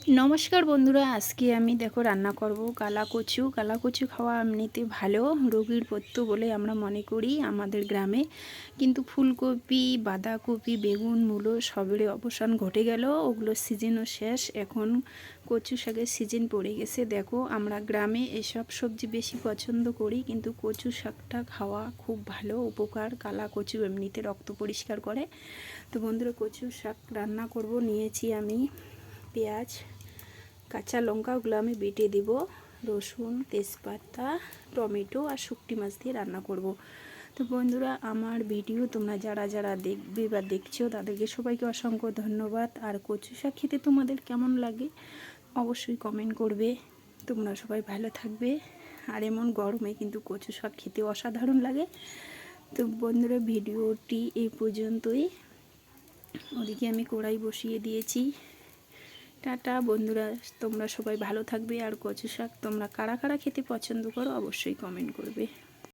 নমস্কার বন্ধুরা, আজকে আমি দেখো রান্না করব কালাকচু। কালাকচু খাওয়া এমনিতে ভালো, রোগীর পথ্য বলে আমরা মনে করি আমাদের গ্রামে। কিন্তু ফুলকপি, বাঁধাকপি, বেগুন, মূলো সবেরই অবসান ঘটে গেল, ওগুলোর সিজনও শেষ। এখন কচু শাকের সিজন পড়ে গেছে। দেখো, আমরা গ্রামে এসব সবজি বেশি পছন্দ করি, কিন্তু কচু শাকটা খাওয়া খুব ভালো, উপকার। কালাকচু এমনিতে রক্ত পরিষ্কার করে। তো বন্ধুরা, কচু শাক রান্না করব। নিয়েছি আমি পেঁয়াজ, কাঁচা লঙ্কা, ওগুলো আমি বেটে দিব, রসুন, তেজপাতা, টমেটো আর শুকটি মাছ দিয়ে রান্না করব। তো বন্ধুরা, আমার ভিডিও তোমরা যারা যারা দেখবে বা দেখছো তাদেরকে সবাইকে অসংখ্য ধন্যবাদ। আর কচু শাক খেতে তোমাদের কেমন লাগে অবশ্যই কমেন্ট করবে। তোমরা সবাই ভালো থাকবে। আর এমন গরমে কিন্তু কচু শাক খেতে অসাধারণ লাগে। তো বন্ধুরা, ভিডিওটি এই পর্যন্তই। ওদিকে আমি কড়াই বসিয়ে দিয়েছি। টাটা বন্ধুরা, তোমরা সবাই ভালো থাকবে। আর কচু শাক তোমরা কারা কারা খেতে পছন্দ করো অবশ্যই কমেন্ট করবে।